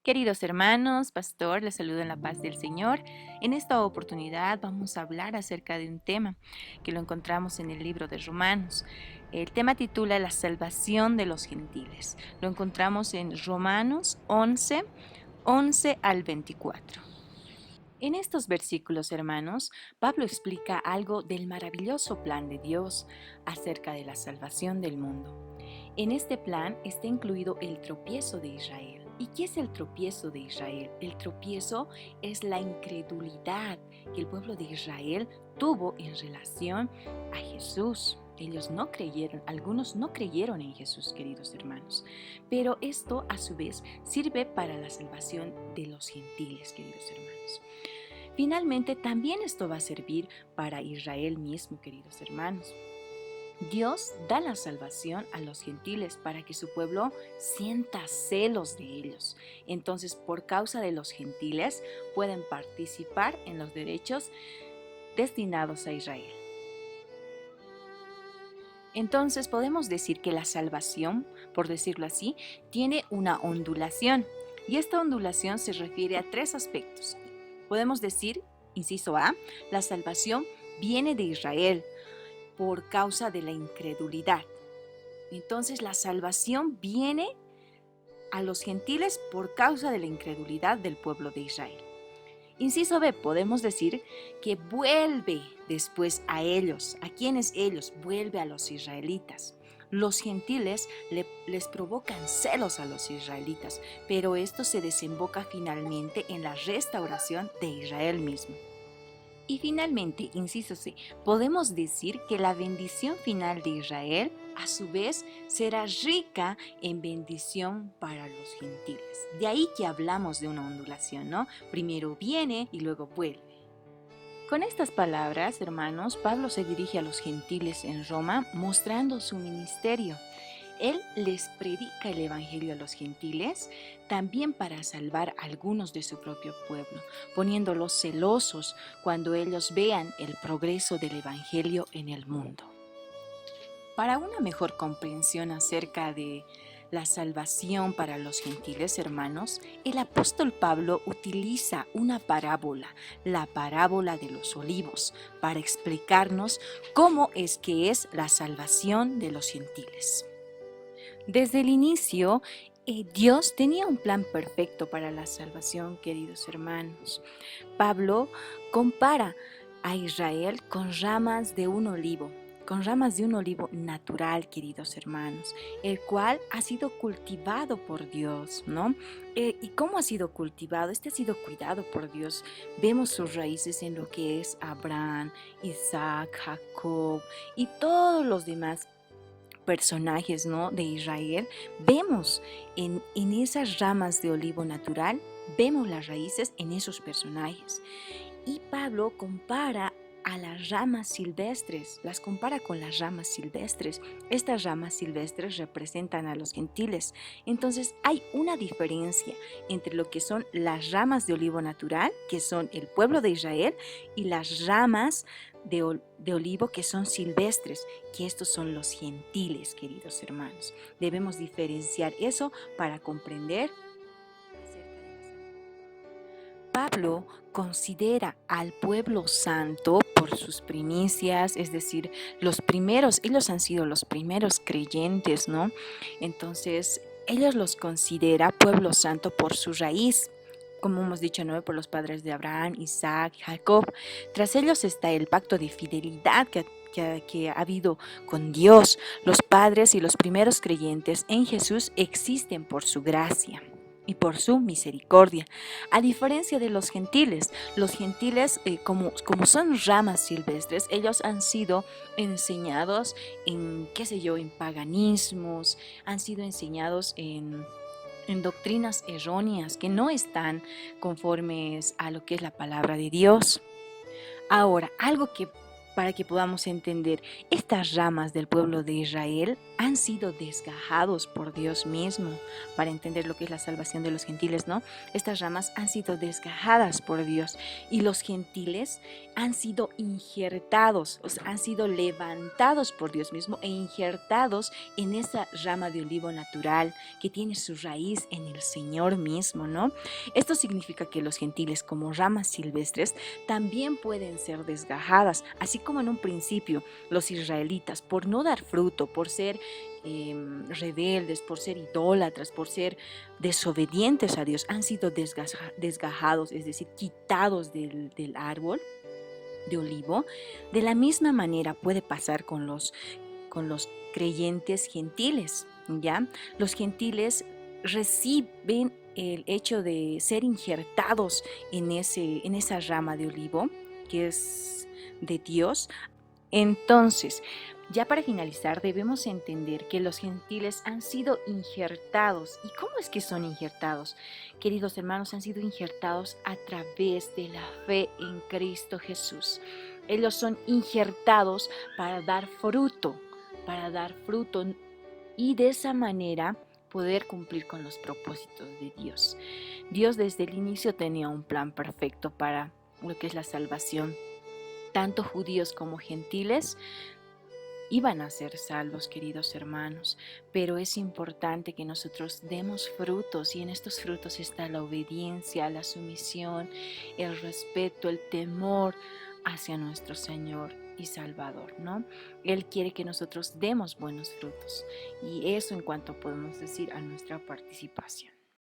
Queridos hermanos, pastor, les saludo en la paz del Señor. En esta oportunidad vamos a hablar acerca de un tema que lo encontramos en el libro de Romanos. El tema titula La salvación de los gentiles. Lo encontramos en Romanos 11, 11 al 24. En estos versículos, hermanos, Pablo explica algo del maravilloso plan de Dios acerca de la salvación del mundo. En este plan está incluido el tropiezo de Israel. ¿Y qué es el tropiezo de Israel? El tropiezo es la incredulidad que el pueblo de Israel tuvo en relación a Jesús. Ellos no creyeron, algunos no creyeron en Jesús, queridos hermanos. Pero esto a su vez sirve para la salvación de los gentiles, queridos hermanos. Finalmente, también esto va a servir para Israel mismo, queridos hermanos. Dios da la salvación a los gentiles para que su pueblo sienta celos de ellos. Entonces, por causa de los gentiles, pueden participar en los derechos destinados a Israel. Entonces, podemos decir que la salvación, por decirlo así, tiene una ondulación. Y esta ondulación se refiere a tres aspectos. Podemos decir, inciso A, la salvación viene de Israel por causa de la incredulidad. Entonces la salvación viene a los gentiles por causa de la incredulidad del pueblo de Israel. Inciso B, podemos decir que vuelve después a ellos. ¿A quiénes ellos? Vuelve a los israelitas. Los gentiles les provocan celos a los israelitas, pero esto se desemboca finalmente en la restauración de Israel mismo. Y finalmente, inciso C, podemos decir que la bendición final de Israel, a su vez, será rica en bendición para los gentiles. De ahí que hablamos de una ondulación, ¿no? Primero viene y luego vuelve. Con estas palabras, hermanos, Pablo se dirige a los gentiles en Roma mostrando su ministerio. Él les predica el Evangelio a los gentiles, también para salvar a algunos de su propio pueblo, poniéndolos celosos cuando ellos vean el progreso del Evangelio en el mundo. Para una mejor comprensión acerca de la salvación para los gentiles, hermanos, el apóstol Pablo utiliza una parábola, la parábola de los olivos, para explicarnos cómo es que es la salvación de los gentiles. Desde el inicio, Dios tenía un plan perfecto para la salvación, queridos hermanos. Pablo compara a Israel con ramas de un olivo natural, queridos hermanos, el cual ha sido cultivado por Dios, ¿no? ¿Y cómo ha sido cultivado? Este ha sido cuidado por Dios. Vemos sus raíces en lo que es Abraham, Isaac, Jacob y todos los demás personajes, ¿no?, de Israel. Vemos en esas ramas de olivo natural, vemos las raíces en esos personajes. Y Pablo compara a las ramas silvestres, las compara con las ramas silvestres. Estas ramas silvestres representan a los gentiles. Entonces hay una diferencia entre lo que son las ramas de olivo natural, que son el pueblo de Israel, y las ramas de olivo que son silvestres, que estos son los gentiles, queridos hermanos. Debemos diferenciar eso para comprender acerca de la salvación. Pablo considera al pueblo santo por sus primicias, es decir, los primeros, ellos han sido los primeros creyentes, ¿no? Entonces, ellos los considera pueblo santo por su raíz, como hemos dicho, ¿no?, por los padres de Abraham, Isaac, Jacob. Tras ellos está el pacto de fidelidad que ha habido con Dios. Los padres y los primeros creyentes en Jesús existen por su gracia y por su misericordia. A diferencia de los gentiles como son ramas silvestres, ellos han sido enseñados en, qué sé yo, en paganismos, han sido enseñados en doctrinas erróneas que no están conformes a lo que es la palabra de Dios. Ahora, algo que para que podamos entender, estas ramas del pueblo de Israel han sido desgajados por Dios mismo, para entender lo que es la salvación de los gentiles, ¿no? Estas ramas han sido desgajadas por Dios y los gentiles han sido injertados, o sea, han sido levantados por Dios mismo e injertados en esa rama de olivo natural que tiene su raíz en el Señor mismo, ¿no? Esto significa que los gentiles, como ramas silvestres, también pueden ser desgajadas, así como en un principio los israelitas, por no dar fruto, por ser rebeldes, por ser idólatras, por ser desobedientes a Dios, han sido desgajados, es decir, quitados del árbol de olivo. De la misma manera puede pasar con los creyentes gentiles, ¿ya? Los gentiles reciben el hecho de ser injertados en esa rama de olivo que es de Dios. Entonces, ya para finalizar, debemos entender que los gentiles han sido injertados. ¿Y cómo es que son injertados? Queridos hermanos, han sido injertados a través de la fe en Cristo Jesús. Ellos son injertados para dar fruto y de esa manera poder cumplir con los propósitos de Dios. Dios desde el inicio tenía un plan perfecto para lo que es la salvación. Tanto judíos como gentiles iban a ser salvos, queridos hermanos, pero es importante que nosotros demos frutos y en estos frutos está la obediencia, la sumisión, el respeto, el temor hacia nuestro Señor y Salvador, ¿no? Él quiere que nosotros demos buenos frutos y eso en cuanto podemos decir a nuestra participación.